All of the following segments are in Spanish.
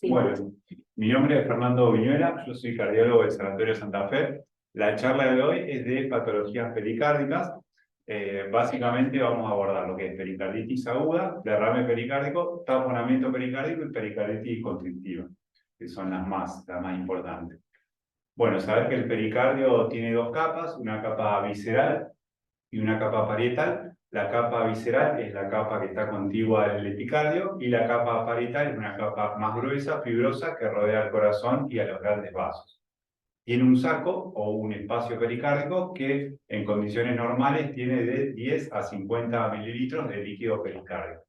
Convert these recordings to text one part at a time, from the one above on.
Sí. Bueno, mi nombre es Fernando Viñuela, yo soy cardiólogo del Sanatorio Santa Fe. La charla de hoy es de patologías pericárdicas. Básicamente vamos a abordar lo que es pericarditis aguda, derrame pericárdico, taponamiento pericárdico y pericarditis constrictiva, que son las más importantes. Bueno, saber que el pericardio tiene dos capas, una capa visceral y una capa parietal. La capa visceral es la capa que está contigua al epicardio y la capa parietal es una capa más gruesa, fibrosa, que rodea al corazón y a los grandes vasos. Tiene un saco o un espacio pericárdico que en condiciones normales tiene de 10 a 50 mililitros de líquido pericárdico.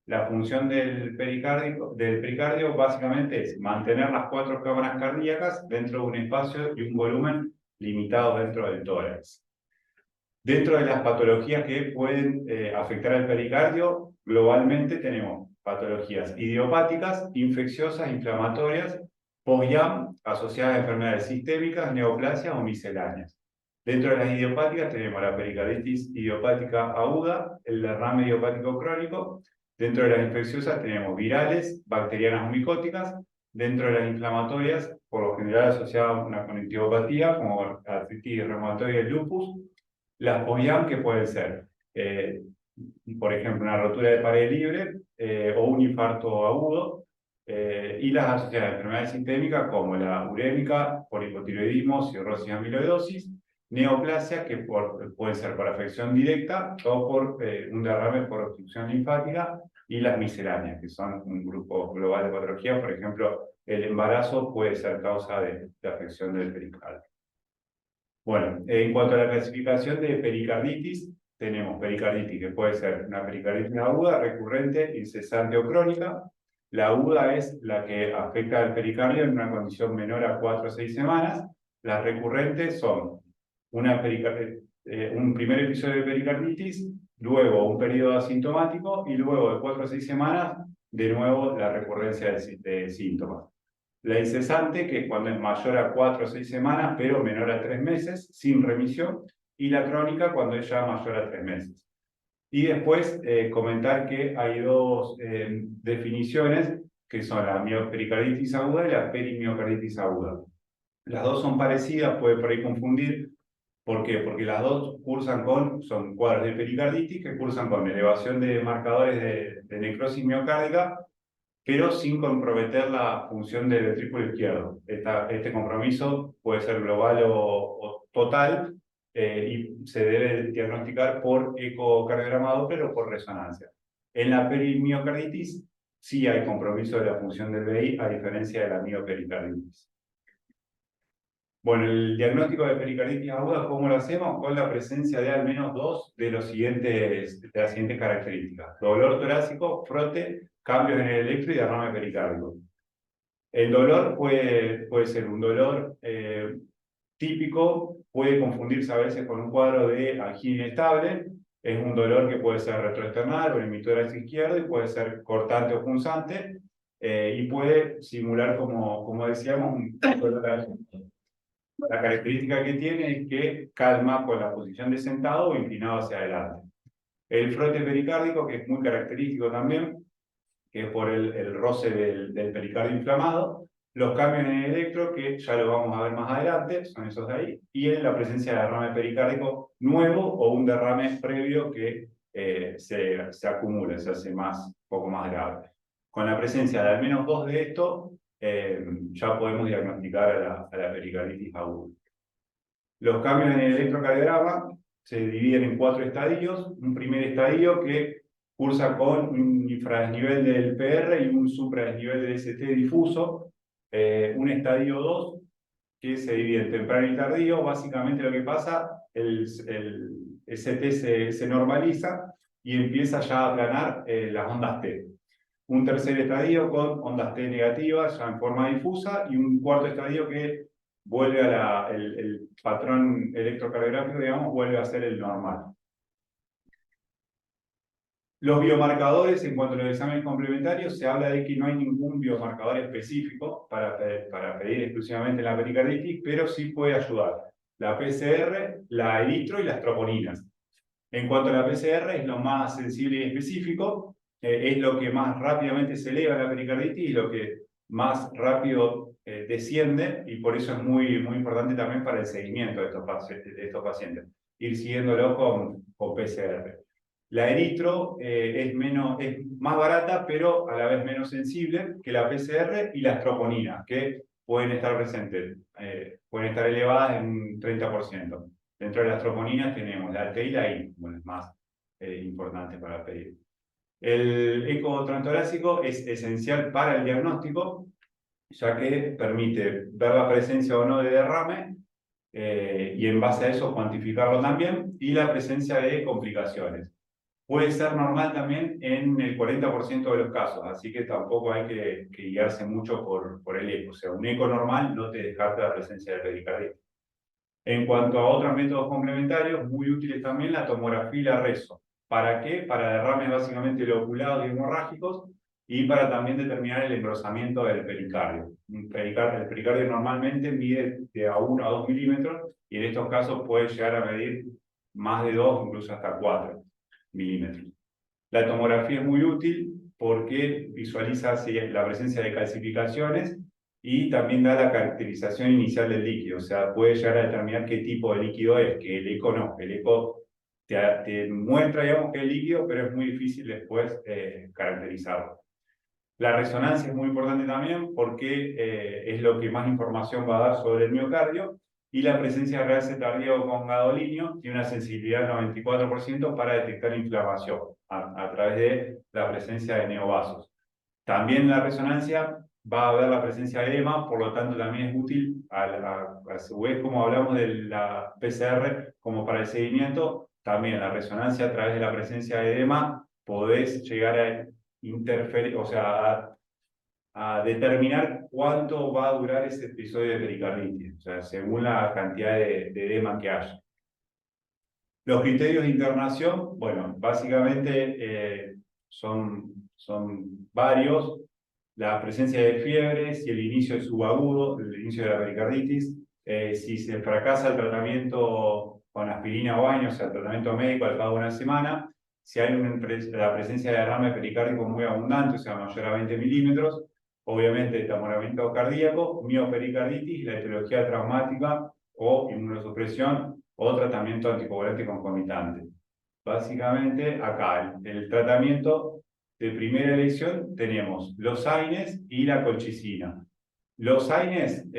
La función del pericardio básicamente es mantener las cuatro cámaras cardíacas dentro de un espacio y un volumen limitado dentro del tórax. Dentro de las patologías que pueden afectar al pericardio, globalmente tenemos patologías idiopáticas, infecciosas, inflamatorias, post-IAM, asociadas a enfermedades sistémicas, neoplasias o misceláneas. Dentro de las idiopáticas tenemos la pericarditis idiopática aguda, el derrame idiopático crónico. Dentro de las infecciosas tenemos virales, bacterianas o micóticas. Dentro de las inflamatorias, por lo general asociadas a una conectivopatía, como artritis reumatoide y lupus. Las POIAM, que pueden ser, por ejemplo, una rotura de pared libre o un infarto agudo, y las asociadas a enfermedades sistémicas como la urémica, por hipotiroidismo, cirrosis amiloidosis, neoplasia, que puede ser por afección directa o por un derrame por obstrucción linfática, y las misceláneas, que son un grupo global de patologías. Por ejemplo, el embarazo puede ser causa de afección del pericardio. Bueno, en cuanto a la clasificación de pericarditis, tenemos pericarditis que puede ser una pericarditis aguda, recurrente, incesante o crónica. La aguda es la que afecta al pericardio en una condición menor a 4 o 6 semanas. Las recurrentes son un primer episodio de pericarditis, luego un periodo asintomático y luego de 4 o 6 semanas, de nuevo la recurrencia de síntomas. La incesante, que es cuando es mayor a 4 o 6 semanas, pero menor a 3 meses, sin remisión. Y la crónica, cuando es ya mayor a 3 meses. Y después comentar que hay dos definiciones, que son la miopericarditis aguda y la perimiocarditis aguda. Las dos son parecidas, puede por ahí confundir. ¿Por qué? Porque las dos son cuadros de pericarditis que cursan con elevación de marcadores de necrosis miocárdica, pero sin comprometer la función del ventrículo izquierdo. Este compromiso puede ser global o total, y se debe diagnosticar por ecocardiograma Doppler o por resonancia. En la perimiocarditis sí hay compromiso de la función del VI, a diferencia de la miopericarditis. Bueno, el diagnóstico de pericarditis aguda, ¿cómo lo hacemos? Con la presencia de al menos dos de las siguientes características: dolor torácico, frote, cambios en el electro y derrame pericárdico. El dolor puede ser un dolor típico, puede confundirse a veces con un cuadro de angina inestable. Es un dolor que puede ser retroesternal o en el hemitórax izquierdo y puede ser cortante o punzante, y puede simular, como decíamos, un dolor angina. La característica que tiene es que calma con la posición de sentado o inclinado hacia adelante. El frote pericárdico, que es muy característico también, que es por el roce del pericardio inflamado. Los cambios en el electro, que ya lo vamos a ver más adelante, son esos de ahí. Y en la presencia de derrame pericárdico nuevo o un derrame previo que se acumula, se hace un poco más grave. Con la presencia de al menos dos de estos, ya podemos diagnosticar a la pericarditis aguda. Los cambios en el electrocardiograma se dividen en 4 estadios. Un primer estadio que cursa con un infradesnivel del PR y un supradesnivel del ST difuso. Un estadio 2 que se divide en temprano y tardío. Básicamente lo que pasa, el ST se normaliza y empieza ya a aplanar las ondas T. Un tercer estadio con ondas T negativas ya en forma difusa, y un cuarto estadio que vuelve el patrón electrocardiográfico, digamos, vuelve a ser el normal. Los biomarcadores, en cuanto a los exámenes complementarios, se habla de que no hay ningún biomarcador específico para pedir exclusivamente la pericarditis, pero sí puede ayudar la PCR, la eritro y las troponinas. En cuanto a la PCR, es lo más sensible y específico, es lo que más rápidamente se eleva la pericarditis y lo que más rápido desciende, y por eso es muy importante también para el seguimiento de estos pacientes, ir siguiéndolo con PCR. La eritro es más barata, pero a la vez menos sensible que la PCR y las troponinas, que pueden estar presentes, pueden estar elevadas en un 30%. Dentro de las troponinas tenemos la T y la I, como las más importantes para pedir. El eco transtorácico es esencial para el diagnóstico, ya que permite ver la presencia o no de derrame, y en base a eso cuantificarlo también, y la presencia de complicaciones. Puede ser normal también en el 40% de los casos, así que tampoco hay que guiarse mucho por el eco. O sea, un eco normal no te descarta la presencia de pericarditis. En cuanto a otros métodos complementarios, muy útiles también la tomografía y la reso. ¿Para qué? Para derrames básicamente loculados y hemorrágicos, y para también determinar el engrosamiento del pericardio. El pericardio normalmente mide de a 1 a 2 milímetros, y en estos casos puede llegar a medir más de 2, incluso hasta 4 milímetros. La tomografía es muy útil porque visualiza la presencia de calcificaciones y también da la caracterización inicial del líquido. O sea, puede llegar a determinar qué tipo de líquido es, que el eco no. El eco te muestra, digamos, que es líquido, pero es muy difícil después caracterizarlo. La resonancia es muy importante también porque es lo que más información va a dar sobre el miocardio, y la presencia de realce tardío con gadolinio tiene una sensibilidad del 94% para detectar inflamación a través de la presencia de neovasos. También la resonancia va a haber la presencia de edema, por lo tanto también es útil, a su vez, como hablamos de la PCR como para el seguimiento, también la resonancia a través de la presencia de edema podés llegar a interferir, o sea, a determinar cuánto va a durar ese episodio de pericarditis, o sea, según la cantidad de edema que haya. Los criterios de internación, bueno, básicamente son varios. La presencia de fiebre, si el inicio es subagudo, el inicio de la pericarditis, si se fracasa el tratamiento con aspirina o baño, o sea, el tratamiento médico al cabo de una semana, si hay la presencia de derrame pericárdico muy abundante, o sea, mayor a 20 milímetros, obviamente tamoramiento cardíaco, miopericarditis, la etiología traumática o inmunosupresión o tratamiento anticoagulante concomitante. Básicamente, acá el tratamiento de primera elección tenemos los AINES y la colchicina. Los AINES,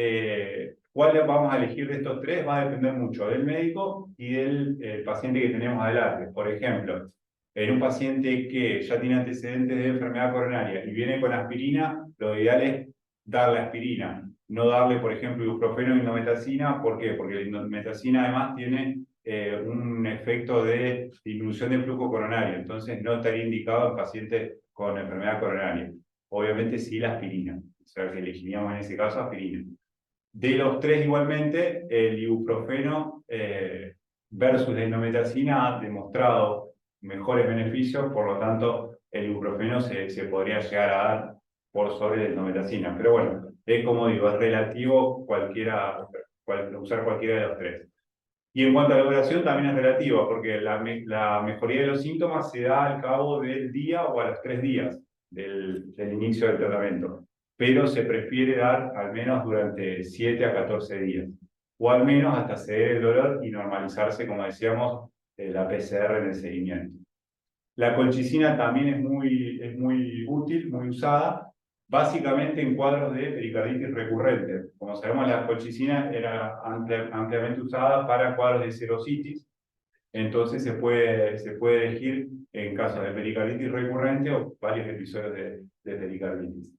¿cuál vamos a elegir de estos tres? Va a depender mucho del médico y del paciente que tenemos adelante. Por ejemplo, en un paciente que ya tiene antecedentes de enfermedad coronaria y viene con aspirina, lo ideal es darle aspirina, no darle, por ejemplo, ibuprofeno y indometacina. ¿Por qué? Porque la indometacina además tiene un efecto de disminución del flujo coronario, entonces no estaría indicado en pacientes con enfermedad coronaria. Obviamente sí la aspirina, o sea que elegiríamos en ese caso aspirina. De los tres igualmente, el ibuprofeno versus la indometacina ha demostrado mejores beneficios, por lo tanto el ibuprofeno se podría llegar a dar por sobre la indometacina. Pero bueno, es como digo, es relativo usar cualquiera de los tres. Y en cuanto a la duración también es relativa, porque la mejoría de los síntomas se da al cabo del día o a los 3 días del inicio del tratamiento, pero se prefiere dar al menos durante 7 a 14 días, o al menos hasta ceder el dolor y normalizarse, como decíamos, la PCR en el seguimiento. La colchicina también es muy útil, muy usada, básicamente en cuadros de pericarditis recurrente. Como sabemos, la colchicina era ampliamente usada para cuadros de serositis, entonces se puede elegir en casos de pericarditis recurrente o varios episodios de pericarditis.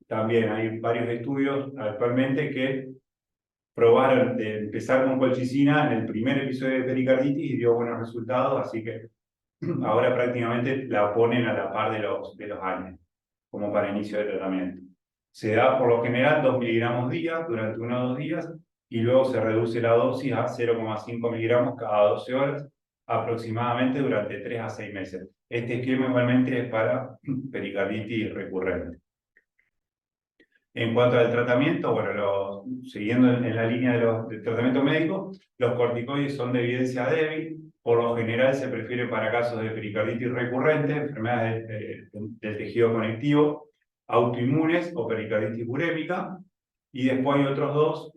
También hay varios estudios actualmente que probaron de empezar con colchicina en el primer episodio de pericarditis y dio buenos resultados, así que ahora prácticamente la ponen a la par de los AINES, como para inicio de tratamiento. Se da por lo general 2 miligramos día durante 1 o 2 días, y luego se reduce la dosis a 0,5 miligramos cada 12 horas, aproximadamente durante 3 a 6 meses. Este esquema igualmente es para pericarditis recurrente. En cuanto al tratamiento, bueno, siguiendo en la línea del tratamiento médico, los corticoides son de evidencia débil. Por lo general se prefiere para casos de pericarditis recurrente, enfermedades del tejido conectivo. autoinmunes o pericarditis urémica, y después hay otros dos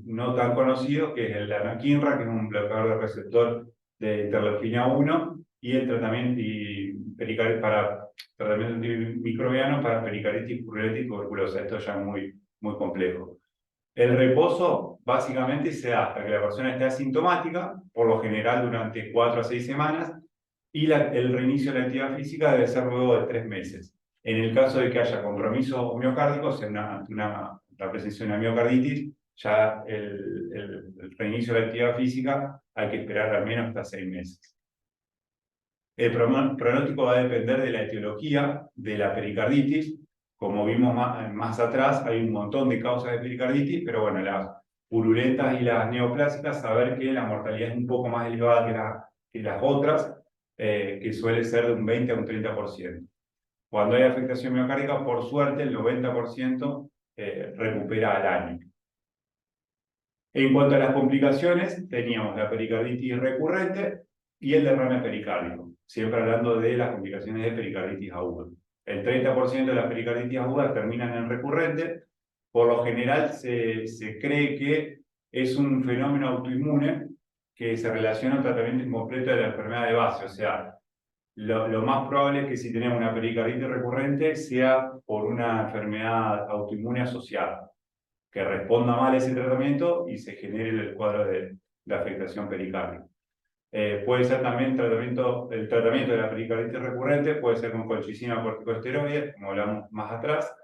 no tan conocidos, que es el de anakinra, que es un bloqueador de receptor de interleuquina 1, y el tratamiento para tratamiento antimicrobiano para pericarditis purulenta y tuberculosa. Esto ya es muy complejo. El reposo básicamente se da hasta que la persona esté asintomática, por lo general durante 4 a 6 semanas, y el reinicio de la actividad física debe ser luego de 3 meses. En el caso de que haya compromiso miocárdico, o sea, la presencia de una miocarditis, ya el reinicio de la actividad física hay que esperar al menos hasta 6 meses. El pronóstico va a depender de la etiología de la pericarditis. Como vimos más atrás, hay un montón de causas de pericarditis, pero bueno, las purulentas y las neoplásicas, saber que la mortalidad es un poco más elevada que las otras, que suele ser de un 20 a un 30%. Cuando hay afectación miocárdica, por suerte, el 90% recupera al año. En cuanto a las complicaciones, teníamos la pericarditis recurrente y el derrame pericárdico, siempre hablando de las complicaciones de pericarditis aguda. El 30% de las pericarditis agudas terminan en recurrente. Por lo general se cree que es un fenómeno autoinmune que se relaciona al tratamiento incompleto de la enfermedad de base. O sea, lo más probable es que si tenemos una pericarditis recurrente sea por una enfermedad autoinmune asociada, que responda mal a ese tratamiento y se genere el cuadro de afectación pericárdica. Puede ser también el tratamiento de la pericarditis recurrente, puede ser con colchicina o corticosteroides, como hablamos más atrás,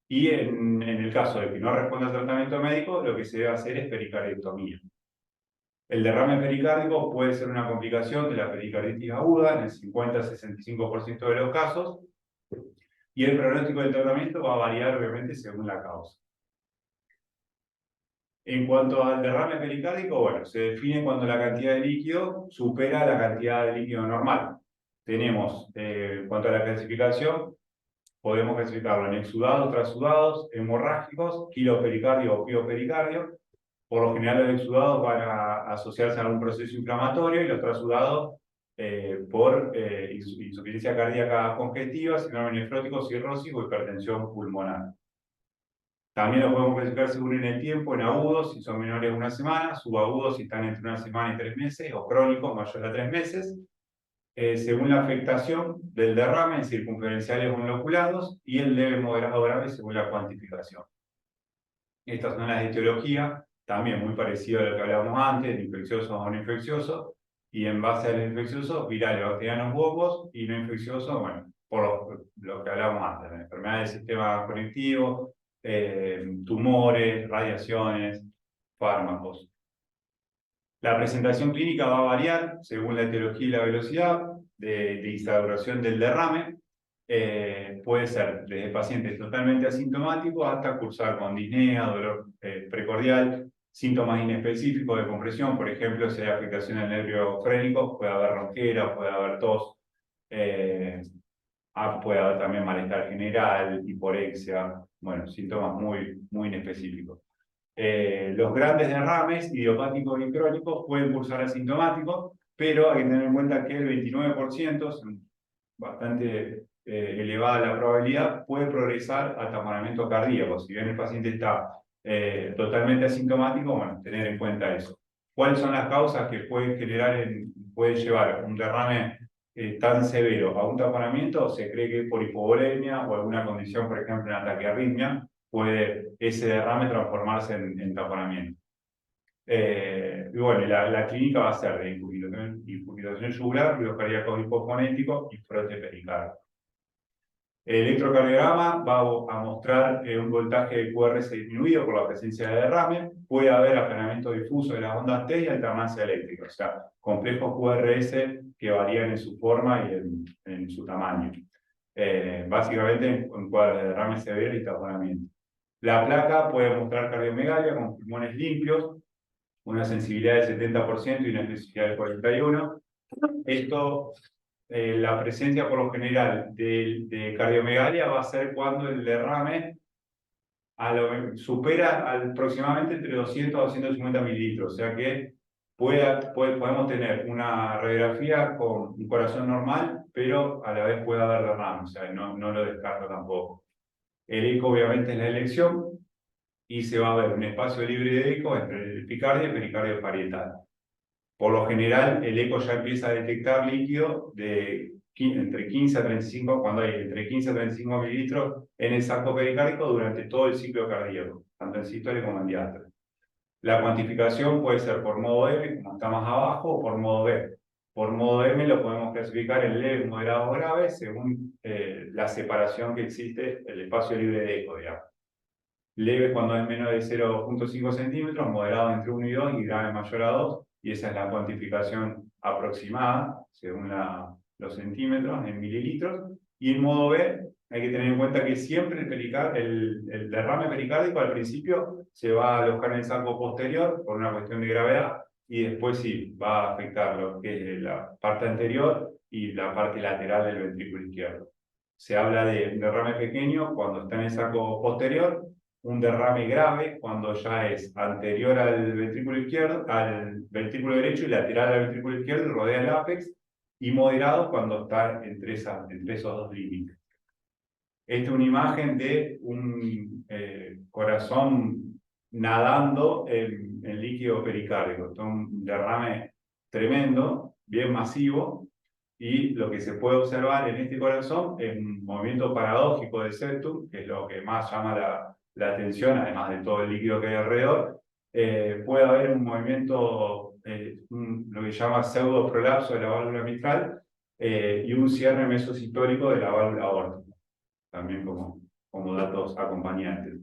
y en el caso de que no responda al tratamiento médico, lo que se debe hacer es pericardectomía. El derrame pericárdico puede ser una complicación de la pericarditis aguda en el 50-65% de los casos, y el pronóstico del tratamiento va a variar obviamente según la causa. En cuanto al derrame pericárdico, bueno, se define cuando la cantidad de líquido supera la cantidad de líquido normal. Tenemos, en cuanto a la clasificación, podemos clasificarlo en exudados, trasudados, hemorrágicos, quilopericardio o piopericardio. Por lo general los exudados van a asociarse a algún proceso inflamatorio y los trasudados por insuficiencia cardíaca congestiva, síndrome nefrótico, cirrosis o hipertensión pulmonar. También los podemos clasificar según en el tiempo, en agudos si son menores de 1 semana, subagudos si están entre 1 semana y 3 meses, o crónicos mayores a 3 meses, según la afectación del derrame en circunferenciales o en loculados, y el leve, moderado, grave según la cuantificación. Estas son las de etiología, también muy parecido a lo que hablábamos antes, de infecciosos o no infecciosos, y en base a los infecciosos, virales, bacterianos u hongos, y no infecciosos, bueno, por lo que hablábamos antes, de enfermedades del sistema conectivo, tumores, radiaciones, fármacos. La presentación clínica va a variar según la etiología y la velocidad de instauración del derrame. Puede ser desde pacientes totalmente asintomáticos hasta cursar con disnea, dolor precordial, síntomas inespecíficos de compresión, por ejemplo, si hay afectación del nervio frénico, puede haber ronquera, puede haber tos, puede haber también malestar general, hiporexia, bueno, síntomas muy inespecíficos. Los grandes derrames idiopáticos y crónicos pueden cursar asintomáticos, pero hay que tener en cuenta que el 29%, bastante elevada la probabilidad, puede progresar a taponamiento cardíaco. Si bien el paciente está totalmente asintomático, bueno, tener en cuenta eso. ¿Cuáles son las causas que pueden pueden llevar un derrame tan severo a un taponamiento? Se cree que por hipovolemia o alguna condición, por ejemplo, en ataque arritmia, puede ese derrame transformarse en taponamiento. Y bueno, la clínica va a ser de infiltración yugular, ruido cardíaco hipofonético y frote pericárdico. El electrocardiograma va a mostrar un voltaje de QRS disminuido por la presencia de derrame. Puede haber aplanamiento difuso de las ondas T y alternancia eléctrica, o sea, complejos QRS que varían en su forma y en su tamaño. Básicamente en cuadros de derrame severo y taponamiento. La placa puede mostrar cardiomegalia con pulmones limpios, una sensibilidad del 70% y una especificidad del 41%. Esto, la presencia por lo general de cardiomegalia va a ser cuando el derrame supera aproximadamente entre 200 a 250 mililitros, o sea que podemos tener una radiografía con un corazón normal, pero a la vez puede haber derrame, o sea, no lo descarto tampoco. El eco obviamente es la elección y se va a ver un espacio libre de eco entre el epicardio y el pericardio parietal. Por lo general, el eco ya empieza a detectar líquido de entre 15 a 35, cuando hay entre 15 a 35 mililitros en el saco pericárdico durante todo el ciclo cardíaco, tanto en sístole como en diástole. La cuantificación puede ser por modo M, como está más abajo, o por modo B. Por modo M lo podemos clasificar en leve, moderado o grave, según la separación que existe, el espacio libre de eco, digamos. Leve cuando es menos de 0,5 centímetros, moderado entre 1 y 2 y grave mayor a 2. Y esa es la cuantificación aproximada, según los centímetros, en mililitros. Y en modo B, hay que tener en cuenta que siempre el derrame pericárdico al principio se va a alojar en el saco posterior por una cuestión de gravedad y después sí va a afectar lo que es la parte anterior y la parte lateral del ventrículo izquierdo. Se habla de un derrame pequeño cuando está en el saco posterior, un derrame grave cuando ya es anterior al ventrículo izquierdo, al ventrículo derecho y lateral al ventrículo izquierdo y rodea el ápex, y moderado cuando está entre esos dos límites. Esta es una imagen de un corazón nadando en líquido pericárdico. Esto es un derrame tremendo, bien masivo, y lo que se puede observar en este corazón es un movimiento paradójico del septum, que es lo que más llama la atención, además de todo el líquido que hay alrededor. Puede haber un movimiento, lo que se llama pseudo prolapso de la válvula mitral y un cierre mesosistólico de la válvula aórtica, también como datos acompañantes.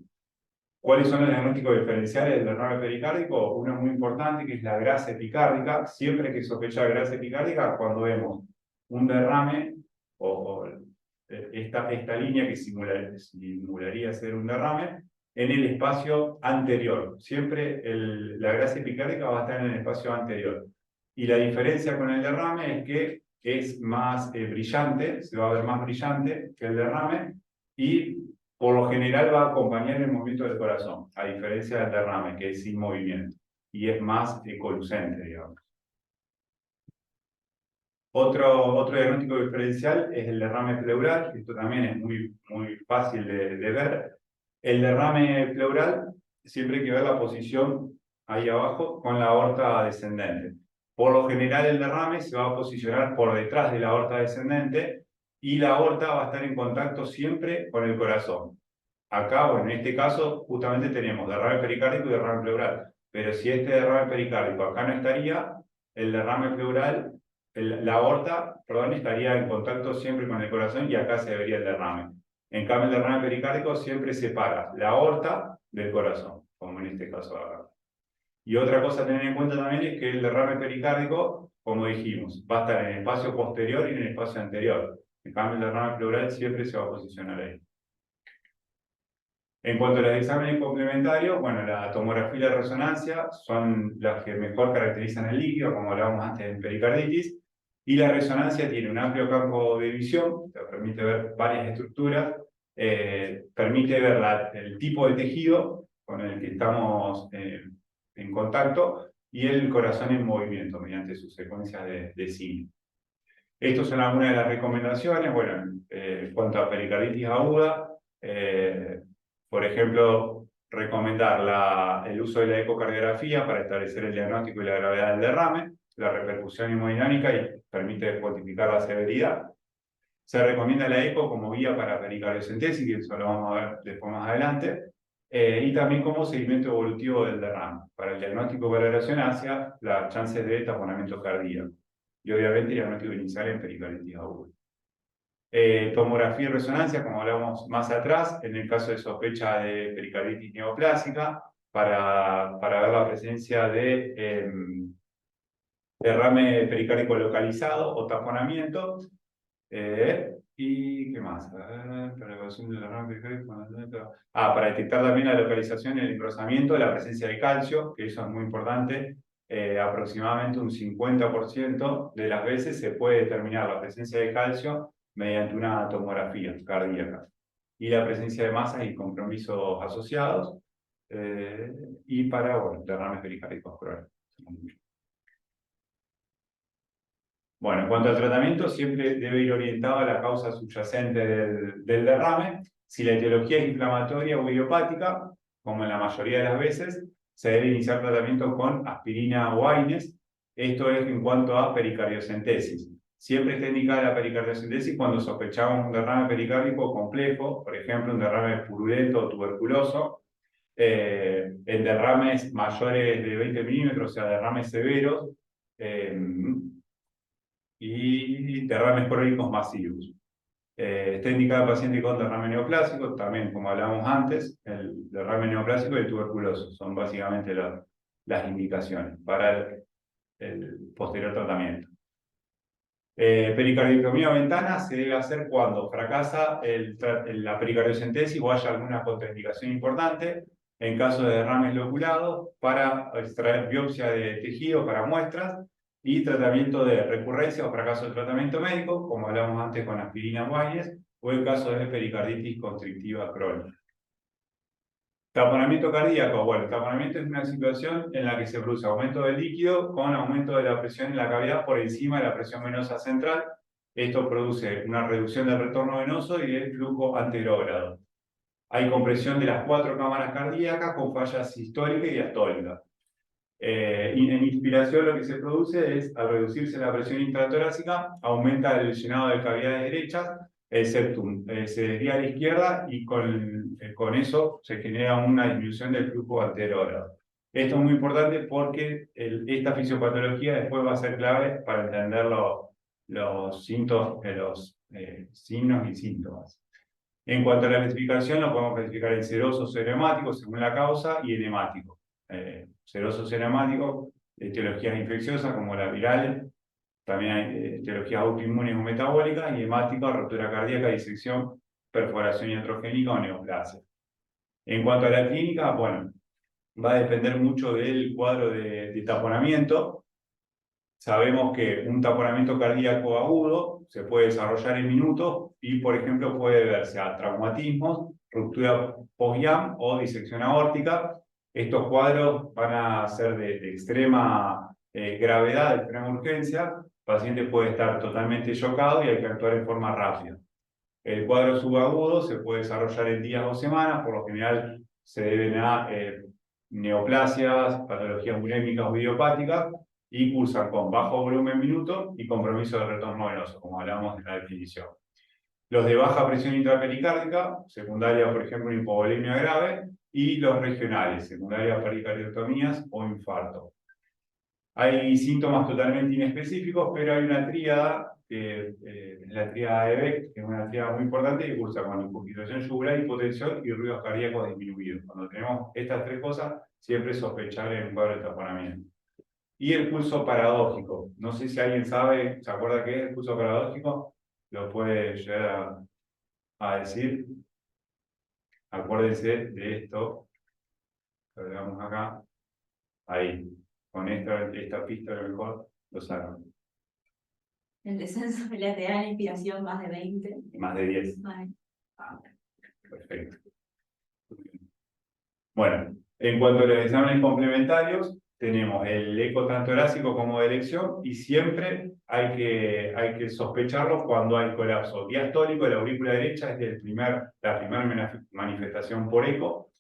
¿Cuáles son los diagnósticos diferenciales del derrame pericárdico? Uno muy importante, que es la grasa epicárdica. Siempre hay que sospechar grasa epicárdica cuando vemos un derrame o esta línea que simularía ser un derrame en el espacio anterior. Siempre la grasa epicárdica va a estar en el espacio anterior. Y la diferencia con el derrame es que es más brillante, se va a ver más brillante que el derrame, y por lo general va a acompañar el movimiento del corazón, a diferencia del derrame, que es sin movimiento, y es más ecolucente, digamos. Otro diagnóstico diferencial es el derrame pleural. Esto también es muy fácil de ver. El derrame pleural, siempre hay que ver la posición ahí abajo con la aorta descendente. Por lo general el derrame se va a posicionar por detrás de la aorta descendente y la aorta va a estar en contacto siempre con el corazón. Acá, bueno, en este caso, justamente tenemos derrame pericárdico y derrame pleural. Pero si este derrame pericárdico acá no estaría, el derrame pleural, la aorta, perdón, estaría en contacto siempre con el corazón y acá se vería el derrame. En cambio, el derrame pericárdico siempre separa la aorta del corazón, como en este caso acá. Y otra cosa a tener en cuenta también es que el derrame pericárdico, como dijimos, va a estar en el espacio posterior y en el espacio anterior. En cambio, el derrame pleural siempre se va a posicionar ahí. En cuanto a los exámenes complementarios, bueno, la tomografía y la resonancia son las que mejor caracterizan el líquido, como hablábamos antes en pericarditis, y la resonancia tiene un amplio campo de visión, te permite ver varias estructuras, permite ver el tipo de tejido con el que estamos en contacto y el corazón en movimiento mediante sus secuencias de signos. Estas son algunas de las recomendaciones. Bueno, en cuanto a pericarditis aguda, por ejemplo, recomendar el uso de la ecocardiografía para establecer el diagnóstico y la gravedad del derrame, la repercusión hemodinámica y permite cuantificar la severidad. Se recomienda la eco como vía para pericardiocentesis, que eso lo vamos a ver después más adelante, y también como seguimiento evolutivo del derrame, para el diagnóstico de valoración hacia las chances de taponamiento cardíaco. Y obviamente diagnóstico inicial en pericarditis aguda. Tomografía y resonancia, como hablamos más atrás, en el caso de sospecha de pericarditis neoplásica, para ver la presencia de derrame pericárdico localizado o taponamiento. ¿Y qué más? Para detectar también la localización y el engrosamiento de la presencia de calcio, que eso es muy importante. Aproximadamente un 50% de las veces se puede determinar la presencia de calcio mediante una tomografía cardíaca. Y la presencia de masas y compromisos asociados. Y para, bueno, derrames pericárdicos crónicos. Bueno, en cuanto al tratamiento, siempre debe ir orientado a la causa subyacente del derrame. Si la etiología es inflamatoria o idiopática, como en la mayoría de las veces, se debe iniciar tratamiento con aspirina o AINES. Esto es en cuanto a pericardiocentesis. Siempre está indicada la pericardiocentesis cuando sospechamos un derrame pericárdico complejo, por ejemplo, un derrame purulento o tuberculoso. En derrames mayores de 20 milímetros, o sea, derrames severos, y derrames crónicos masivos. Está indicado el paciente con derrame neoplásico, también como hablábamos antes, el derrame neoplásico y el tuberculoso son básicamente las indicaciones para el posterior tratamiento. Pericardiectomía ventana se debe hacer cuando fracasa la pericardiocentesis o haya alguna contraindicación importante. En caso de derrames loculados, para extraer biopsia de tejido para muestras y tratamiento de recurrencia o fracaso del tratamiento médico, como hablamos antes con aspirina o AINES, o en caso de pericarditis constrictiva crónica. Taponamiento cardíaco. Bueno, el taponamiento es una situación en la que se produce aumento del líquido con aumento de la presión en la cavidad por encima de la presión venosa central. Esto produce una reducción del retorno venoso y del flujo anterógrado. Hay compresión de las 4 cámaras cardíacas con falla sistólica y diastólica. Y en inspiración lo que se produce es, al reducirse la presión intratorácica, aumenta el llenado de cavidades derechas, el septum se desvía a la izquierda y con eso se genera una disminución del flujo anterógrado. Esto es muy importante porque esta fisiopatología después va a ser clave para entender los signos y síntomas. En cuanto a la clasificación, lo podemos clasificar en seroso, serohemático, según la causa, y en hemático. Seroso, serohemático, etiologías infecciosas como las virales, también hay etiologías autoinmunes o metabólicas, y hemático, ruptura cardíaca, disección, perforación iatrogénica o neoplasia. En cuanto a la clínica, bueno, va a depender mucho del cuadro de taponamiento. Sabemos que un taponamiento cardíaco agudo se puede desarrollar en minutos y, por ejemplo, puede verse a traumatismos, ruptura post-IAM o disección aórtica. Estos cuadros van a ser de extrema gravedad, de extrema urgencia. El paciente puede estar totalmente chocado y hay que actuar en forma rápida. El cuadro subagudo se puede desarrollar en días o semanas, por lo general se deben a neoplasias, patologías urémicas o idiopáticas, y cursan con bajo volumen minuto y compromiso de retorno venoso, como hablamos en la definición. Los de baja presión intrapericárdica, secundaria, por ejemplo, una hipovolemia grave, y los regionales, secundaria pericardiotomías o infarto. Hay síntomas totalmente inespecíficos, pero hay una tríada, que es la tríada de Beck, que es una tríada muy importante que cursa con hipoxitoción yugular, hipotensión y ruidos cardíacos disminuidos. Cuando tenemos estas 3 cosas, siempre sospechar en un cuadro de taponamiento. Y el pulso paradójico. No sé si alguien sabe, se acuerda qué es el pulso paradójico, lo puede llegar a decir. Acuérdense de esto, lo veamos acá, ahí, con esta pista a lo mejor lo sacan. El descenso lateral, inspiración más de 20. Más de 10. Vale. Perfecto. Bueno, en cuanto a los exámenes complementarios, tenemos el eco tanto torácico como de elección y siempre hay que sospecharlo cuando hay colapso diastólico de la aurícula derecha, es la primera manifestación por eco,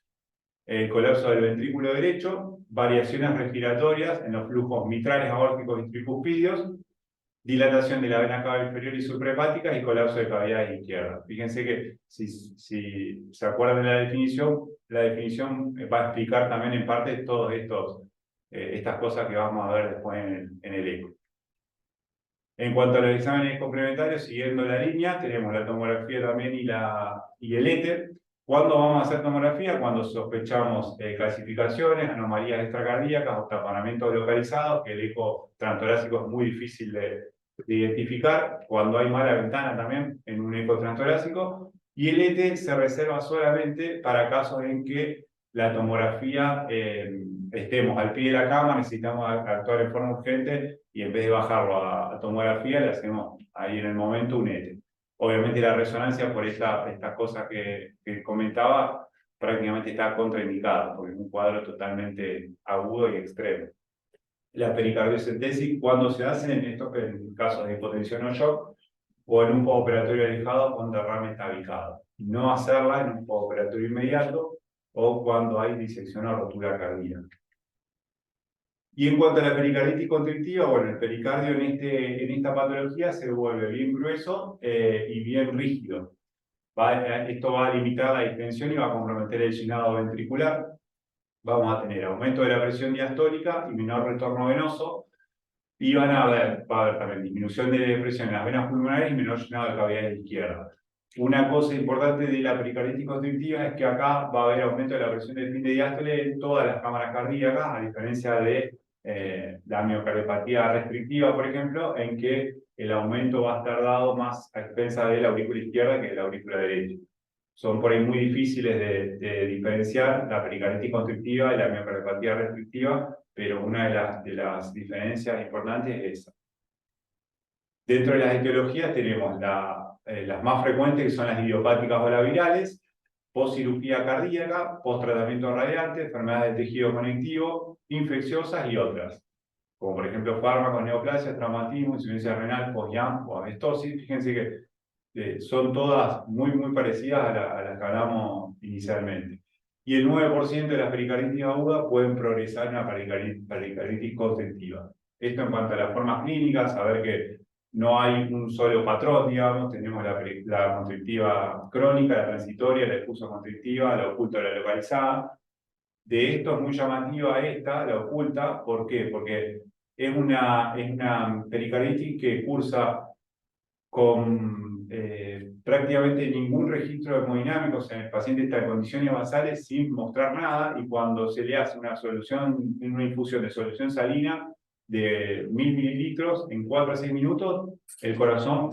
el colapso del ventrículo derecho, variaciones respiratorias en los flujos mitrales, aórticos y tricuspidios, dilatación de la vena cava inferior y suprahepática y colapso de cavidades izquierdas. Fíjense que si se acuerdan de la definición va a explicar también en parte todas estas cosas que vamos a ver después en el eco. En cuanto a los exámenes complementarios, siguiendo la línea, tenemos la tomografía también y el éter. ¿Cuándo vamos a hacer tomografía? Cuando sospechamos calcificaciones, anomalías extracardíacas o taponamientos localizados, que el eco transtorácico es muy difícil de identificar. Cuando hay mala ventana también en un eco transtorácico. Y el ET se reserva solamente para casos en que la tomografía estemos al pie de la cama, necesitamos actuar en forma urgente y en vez de bajarlo a tomografía le hacemos ahí en el momento un ET. Obviamente la resonancia por estas cosas que comentaba prácticamente está contraindicada porque es un cuadro totalmente agudo y extremo. La pericardiocentesis, cuando se hace en casos de hipotensión o shock, o en un postoperatorio alejado con derrame tabicado. No hacerla en un postoperatorio inmediato o cuando hay disección o rotura cardíaca. Y en cuanto a la pericarditis constrictiva, bueno, el pericardio en esta patología se vuelve bien grueso y bien rígido. Esto va a limitar la distensión y va a comprometer el llenado ventricular. Vamos a tener aumento de la presión diastólica y menor retorno venoso. Y va a haber también disminución de presión en las venas pulmonares y menor llenado de cavidades izquierdas. Una cosa importante de la pericarditis constrictiva es que acá va a haber aumento de la presión del fin de diástole en todas las cámaras cardíacas, a diferencia de la miocardiopatía restrictiva, por ejemplo, en que el aumento va a estar dado más a expensas de la aurícula izquierda que de la aurícula derecha. Son por ahí muy difíciles de diferenciar la pericarditis constrictiva y la miocardiopatía restrictiva, pero una de las diferencias importantes es esa. Dentro de las etiologías tenemos las más frecuentes, que son las idiopáticas o las virales, postcirugía cardíaca, posttratamiento radiante, enfermedades del tejido conectivo, infecciosas y otras, como por ejemplo fármacos, neoplasias, traumatismo, insuficiencia renal, post-IAM o abestosis. Fíjense que son todas muy parecidas a las que hablamos inicialmente. Y el 9% de las pericarditis agudas pueden progresar en una pericarditis constrictiva. Esto en cuanto a las formas clínicas, saber que no hay un solo patrón, digamos, tenemos la constrictiva crónica, la transitoria, la difusa constrictiva, la oculta o la localizada. De esto es muy llamativa esta, la oculta. ¿Por qué? Porque es una pericarditis que cursa con prácticamente ningún registro hemodinámico, o sea, el paciente está en condiciones basales sin mostrar nada, y cuando se le hace una infusión de solución salina de 1000 mililitros en 4 a 6 minutos, el corazón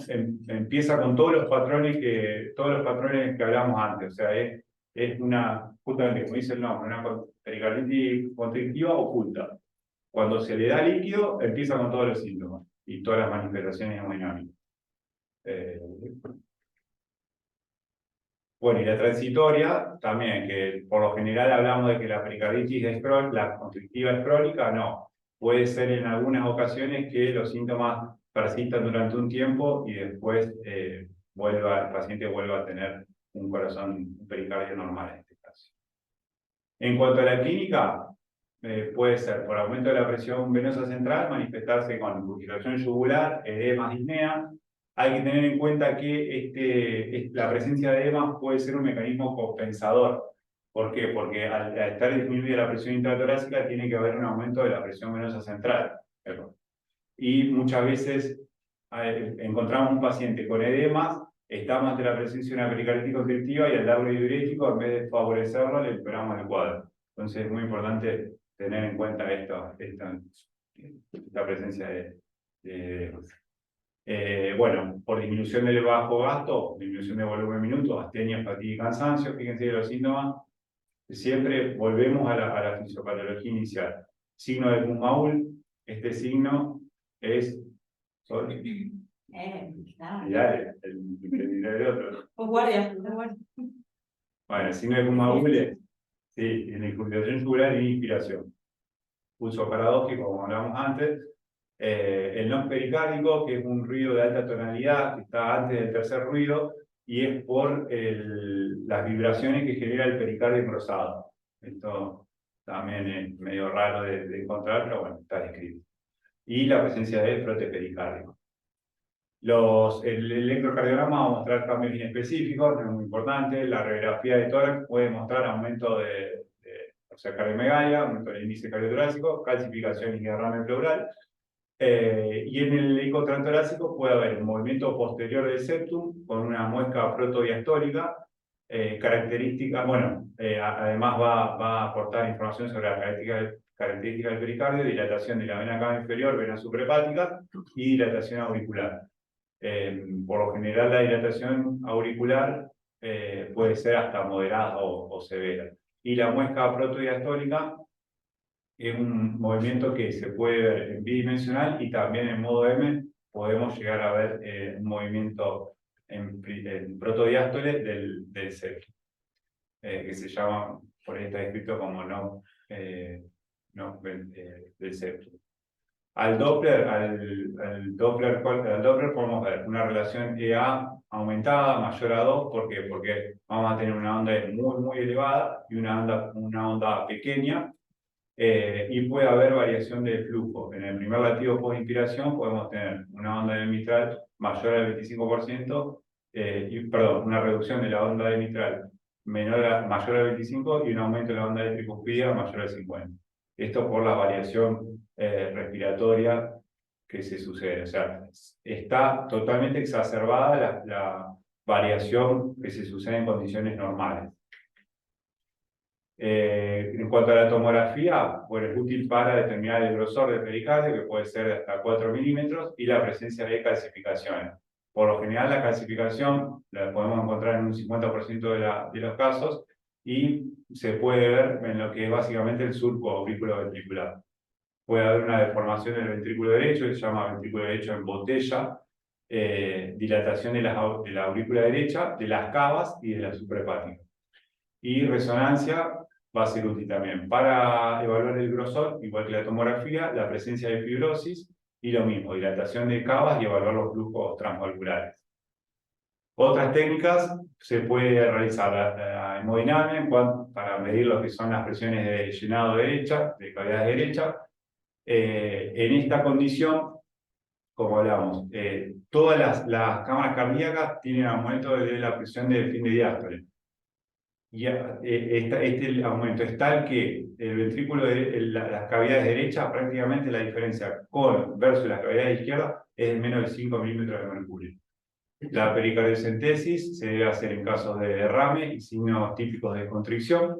empieza con todos los patrones que hablamos antes. O sea, justamente como dice el nombre, una pericarditis constrictiva oculta. Cuando se le da líquido, empieza con todos los síntomas y todas las manifestaciones hemodinámicas. Bueno, y la transitoria también, que por lo general hablamos de que la pericarditis es crónica, la constrictiva es crónica. No. Puede ser en algunas ocasiones que los síntomas persistan durante un tiempo y después el paciente vuelva a tener un pericardio normal en este caso. En cuanto a la clínica, puede ser por aumento de la presión venosa central, manifestarse con urgización yugular, edema, disnea. Hay que tener en cuenta que la presencia de edema puede ser un mecanismo compensador. ¿Por qué? Porque al estar disminuida la presión intratorácica tiene que haber un aumento de la presión venosa central. Y muchas veces encontramos un paciente con edemas, estamos ante la presencia de una pericarditis constrictiva y al darle diurético, en vez de favorecerlo, le empeoramos el cuadro. Entonces es muy importante tener en cuenta esta presencia de bueno, por disminución del bajo gasto, disminución de volumen minuto, astenia, fatiga y cansancio. Fíjense que los síntomas, siempre volvemos a la fisiopatología inicial. Signo de Kuhn-Maul, este signo es... Claro. Mirá, el otro. Pues guardia, pues guardia. Bueno, el signo de Kuhn-Maul es, sí, en infiltración yugular e inspiración. Pulso paradójico, como hablamos antes. El non pericárdico, que es un ruido de alta tonalidad, que está antes del tercer ruido, y es por las vibraciones que genera el pericardio engrosado. Esto también es medio raro de encontrar, pero bueno, está descrito. Y la presencia del frote pericárdico. El electrocardiograma va a mostrar cambios inespecíficos, es muy importante. La radiografía de tórax puede mostrar aumento o sea, cardiomegalia, aumento del índice cardiotorácico, calcificación y derrame pleural. Y en el eco transtorácico puede haber un movimiento posterior del septum con una muesca protodiastólica, característica. Bueno, además va a aportar información sobre las características del pericardio, dilatación de la vena cava inferior, vena suprahepática, y dilatación auricular. Por lo general, la dilatación auricular puede ser hasta moderada o severa. Y la muesca protodiastólica es un movimiento que se puede ver en bidimensional, y también en modo M podemos llegar a ver un movimiento en protodiástole del septum, que se llama, por ahí está escrito como del septum. Al Doppler podemos ver una relación EA aumentada, mayor a 2, ¿por qué? Porque vamos a tener una onda muy elevada y una onda pequeña, y puede haber variación de flujo. En el primer latido post inspiración podemos tener una onda de mitral mayor al 25%, perdón, una reducción de la onda de mitral mayor al 25 y un aumento de la onda de tricuspida mayor al 50. Esto por la variación respiratoria que se sucede. O sea, está totalmente exacerbada la variación que se sucede en condiciones normales. En cuanto a la tomografía, bueno, es útil para determinar el grosor del pericardio, que puede ser de hasta 4 milímetros, y la presencia de calcificaciones. Por lo general, la calcificación la podemos encontrar en un 50% de los casos y se puede ver en lo que es básicamente el surco aurículo-ventricular. Puede haber una deformación del ventrículo derecho, que se llama ventrículo derecho en botella, dilatación de la aurícula derecha, de las cavas y de la suprahepática. Y resonancia va a ser útil también para evaluar el grosor, igual que la tomografía, la presencia de fibrosis y lo mismo, dilatación de cavas y evaluar los flujos transvalvulares. Otras técnicas se puede realizar la hemodinamia para medir lo que son las presiones de llenado derecha, de cavidad derecha. En esta condición, como hablamos, todas las cámaras cardíacas tienen aumento de la presión de fin de diástole. Y este aumento es tal que el ventrículo las cavidades derechas, prácticamente la diferencia versus las cavidades izquierdas es de menos de 5 milímetros de mercurio. La pericardiocentesis se debe hacer en casos de derrame y signos típicos de constricción.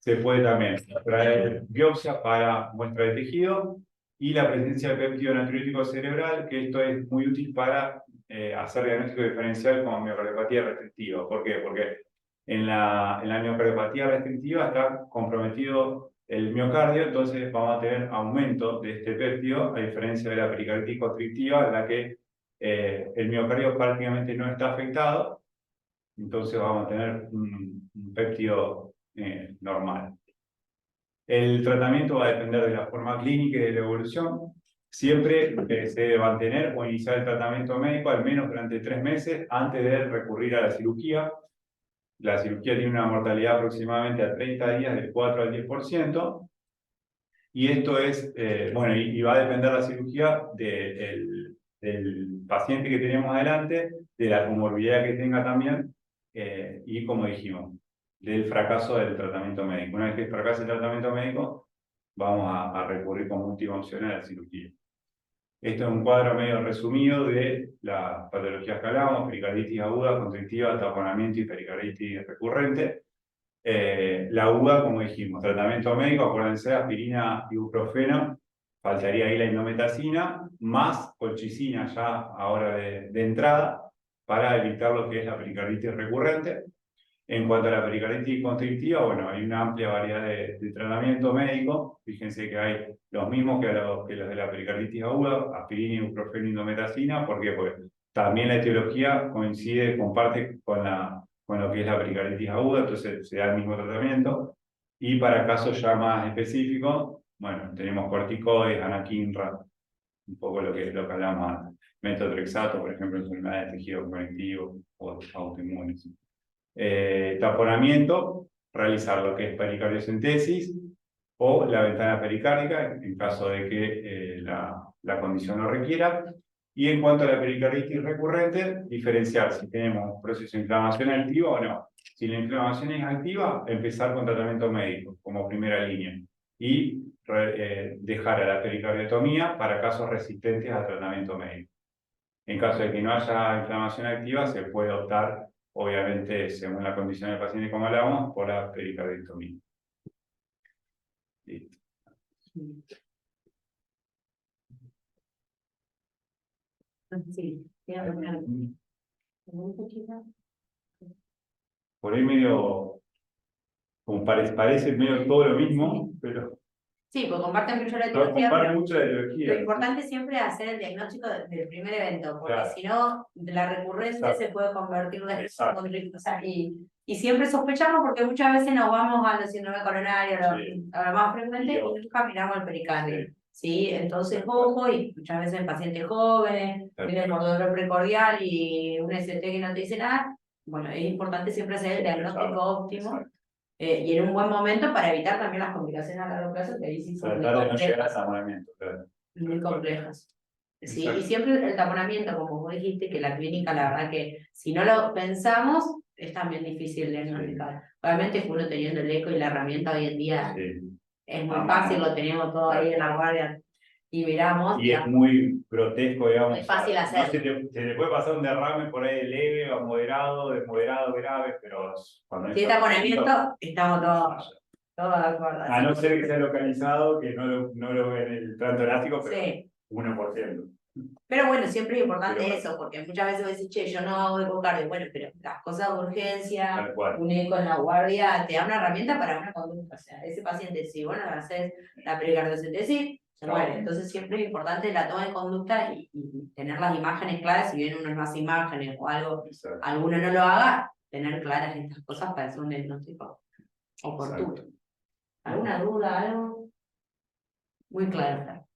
Se puede también traer biopsia para muestra de tejido y la presencia de péptido natriurético cerebral, que esto es muy útil para hacer diagnóstico diferencial con miocardiopatía restrictiva. ¿Por qué? Porque en la miocardiopatía restrictiva está comprometido el miocardio, entonces vamos a tener aumento de este péptido, a diferencia de la pericarditis constrictiva, en la que el miocardio prácticamente no está afectado, entonces vamos a tener un péptido normal. El tratamiento va a depender de la forma clínica y de la evolución. Siempre se debe mantener o iniciar el tratamiento médico al menos durante 3 meses antes de recurrir a la cirugía. La cirugía tiene una mortalidad aproximadamente a 30 días del 4 al 10%. Y esto es, bueno, y va a depender la cirugía del paciente que tenemos adelante, de la comorbilidad que tenga también, y como dijimos, del fracaso del tratamiento médico. Una vez que fracase el tratamiento médico, vamos a recurrir como última opción a la cirugía. Esto es un cuadro medio resumido de las patologías que hablamos: pericarditis aguda, constrictiva, taponamiento y pericarditis recurrente. La aguda, como dijimos, tratamiento médico, acuérdense, aspirina, ibuprofeno, faltaría ahí la indometacina, más colchicina ya ahora de entrada, para evitar lo que es la pericarditis recurrente. En cuanto a la pericarditis constrictiva, bueno, hay una amplia variedad de tratamiento médico. Fíjense que hay los mismos que los de la pericarditis aguda: aspirina, ibuprofeno, indometacina. ¿Por qué? Porque también la etiología comparte con lo que es la pericarditis aguda, entonces se da el mismo tratamiento. Y para casos ya más específicos, bueno, tenemos corticoides, anakinra, un poco lo que hablamos antes. Metotrexato, por ejemplo, enfermedades de tejido conectivo o autoinmunes. Taponamiento, realizar lo que es pericardiocentesis o la ventana pericárdica, en caso de que la condición lo requiera. Y en cuanto a la pericarditis recurrente, diferenciar si tenemos un proceso de inflamación activa o no. Si la inflamación es activa, empezar con tratamiento médico como primera línea. Y dejar a la pericardiotomía para casos resistentes al tratamiento médico. En caso de que no haya inflamación activa, se puede optar, obviamente, según la condición del paciente, como hablábamos, por la pericardiotomía. Listo. Sí, Por ahí medio, como parece medio todo lo mismo, pero sí, porque comparten mucho la no etiología, compara pero mucho la lo etiología. importante siempre es hacer el diagnóstico del primer evento, porque Claro. si no, la recurrencia Exacto. se puede convertir en Exacto. o sea, y siempre sospechamos, porque muchas veces nos vamos a los síndromes coronarios, Sí. a lo más frecuente, Y y nunca miramos el pericardio. Sí. ¿sí? Entonces, ojo, y muchas veces pacientes jóvenes, vienen por dolor precordial y un ST que no te dice nada. Bueno, es importante siempre hacer el diagnóstico óptimo y en un buen momento para evitar también las complicaciones a largo plazo, que ahí sí son muy Tratar de no llegar a complejas. taponamiento, claro. Muy complejas. Sí, Exacto. y siempre el taponamiento, como vos dijiste, que la clínica, la verdad que si no lo pensamos, es también difícil de diagnosticar. Obviamente que uno teniendo el eco y la herramienta hoy en día Sí. es muy A fácil, mano. lo tenemos todo ahí en la guardia y miramos. Y es muy grotesco, digamos. Muy fácil No hacerlo. se te puede pasar un derrame por ahí leve o moderado, de moderado, grave, pero cuando Si es taponamiento, estamos todos de acuerdo. a no ser que sea localizado, que no lo ve en el trato elástico, pero Sí. 1%. Pero bueno, siempre es importante Pero- eso, porque muchas veces vos decís, che, yo no hago ecocardio. Bueno, pero las cosas de urgencia, Tal cual. un eco en la guardia, te da una herramienta para una conducta. O sea, ese paciente, si vos no le haces la pericardiocentesis, se Claro. muere. Entonces siempre es importante la toma de conducta y tener las imágenes claras, si bien uno no hace imágenes o algo, Exacto. alguno no lo haga, tener claras estas cosas para hacer un diagnóstico oportuno. Exacto. ¿Alguna duda, algo? Muy claro.